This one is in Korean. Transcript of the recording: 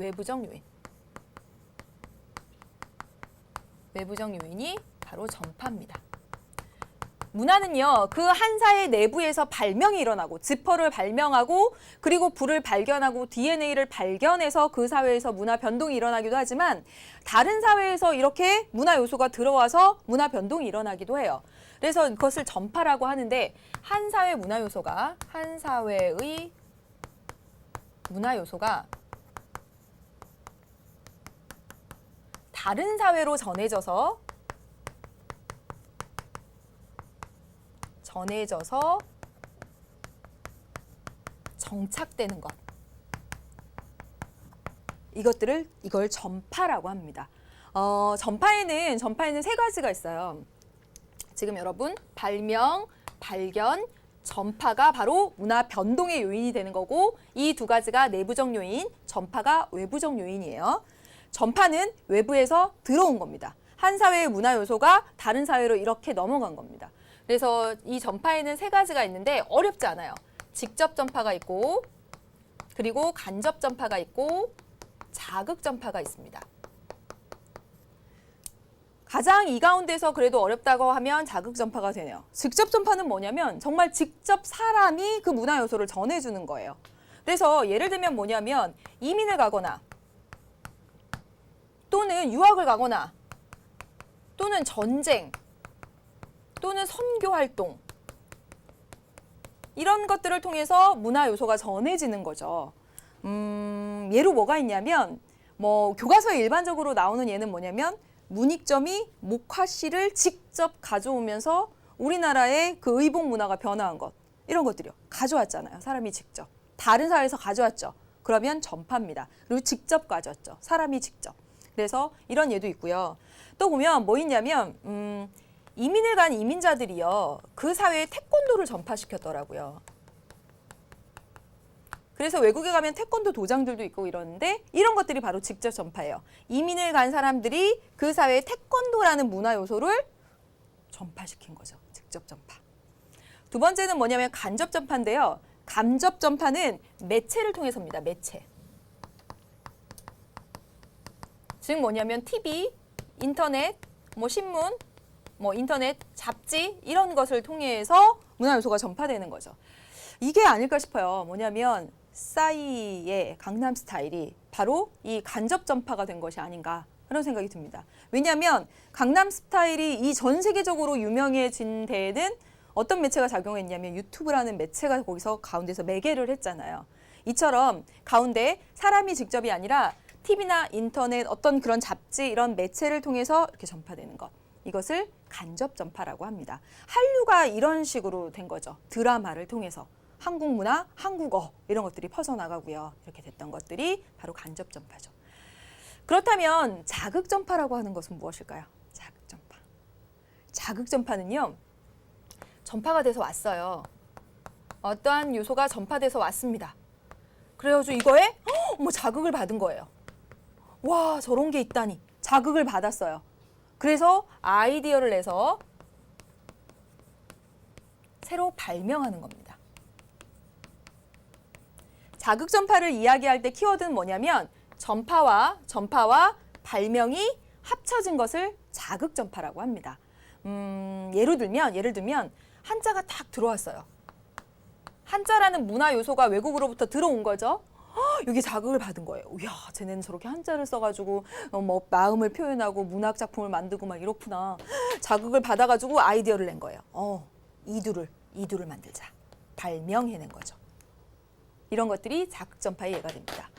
외부적 요인. 외부적 요인이 바로 전파입니다. 문화는요, 그 한 사회 내부에서 발명이 일어나고 지퍼를 발명하고 그리고 불을 발견하고 DNA를 발견해서 그 사회에서 문화 변동이 일어나기도 하지만 다른 사회에서 이렇게 문화 요소가 들어와서 문화 변동이 일어나기도 해요. 그래서 그것을 전파라고 하는데 한 사회의 문화 요소가 다른 사회로 전해져서 정착되는 것. 이걸 전파라고 합니다. 전파에는 세 가지가 있어요. 지금 여러분 발명, 발견, 전파가 바로 문화 변동의 요인이 되는 거고 이 두 가지가 내부적 요인, 전파가 외부적 요인이에요. 전파는 외부에서 들어온 겁니다. 한 사회의 문화 요소가 다른 사회로 이렇게 넘어간 겁니다. 그래서 이 전파에는 세 가지가 있는데 어렵지 않아요. 직접 전파가 있고 그리고 간접 전파가 있고 자극 전파가 있습니다. 가장 이 가운데서 그래도 어렵다고 하면 자극 전파가 되네요. 직접 전파는 뭐냐면 정말 직접 사람이 그 문화 요소를 전해주는 거예요. 그래서 예를 들면 뭐냐면 이민을 가거나 또는 유학을 가거나 또는 전쟁 또는 선교 활동 이런 것들을 통해서 문화 요소가 전해지는 거죠. 예로 뭐가 있냐면 교과서에 일반적으로 나오는 예는 뭐냐면 문익점이 목화씨를 직접 가져오면서 우리나라의 그 의복 문화가 변화한 것 이런 것들이요. 가져왔잖아요. 사람이 직접. 다른 사회에서 가져왔죠. 그러면 전파입니다. 그리고 직접 가져왔죠. 사람이 직접. 그래서 이런 예도 있고요. 또 보면 뭐 있냐면 이민을 간 이민자들이요. 그 사회에 태권도를 전파시켰더라고요. 그래서 외국에 가면 태권도 도장들도 있고 이러는데 이런 것들이 바로 직접 전파예요. 이민을 간 사람들이 그 사회에 태권도라는 문화 요소를 전파시킨 거죠. 직접 전파. 두 번째는 뭐냐면 간접 전파인데요. 간접 전파는 매체를 통해서입니다. 매체. 즉 뭐냐면 TV, 인터넷, 신문, 인터넷, 잡지 이런 것을 통해서 문화 요소가 전파되는 거죠. 이게 아닐까 싶어요. 뭐냐면 싸이의 강남 스타일이 바로 이 간접 전파가 된 것이 아닌가 그런 생각이 듭니다. 왜냐하면 강남 스타일이 이 전 세계적으로 유명해진 데에는 어떤 매체가 작용했냐면 유튜브라는 매체가 거기서 가운데서 매개를 했잖아요. 이처럼 가운데 사람이 직접이 아니라 TV나 인터넷 어떤 그런 잡지 이런 매체를 통해서 이렇게 전파되는 것. 이것을 간접 전파라고 합니다. 한류가 이런 식으로 된 거죠. 드라마를 통해서. 한국 문화, 한국어 이런 것들이 퍼져나가고요. 이렇게 됐던 것들이 바로 간접 전파죠. 그렇다면 자극 전파라고 하는 것은 무엇일까요? 자극 전파. 자극 전파는요. 전파가 돼서 왔어요. 어떠한 요소가 전파돼서 왔습니다. 그래가지고 이거에 자극을 받은 거예요. 와, 저런 게 있다니. 자극을 받았어요. 그래서 아이디어를 내서 새로 발명하는 겁니다. 자극 전파를 이야기할 때 키워드는 뭐냐면 전파와 발명이 합쳐진 것을 자극 전파라고 합니다. 예를 들면 한자가 딱 들어왔어요. 한자라는 문화 요소가 외국으로부터 들어온 거죠. 여기 자극을 받은 거예요. 이야, 쟤네는 저렇게 한자를 써가지고 마음을 표현하고 문학 작품을 만들고 막 이렇구나. 자극을 받아가지고 아이디어를 낸 거예요. 이두를 만들자. 발명해낸 거죠. 이런 것들이 자극 전파의 예가 됩니다.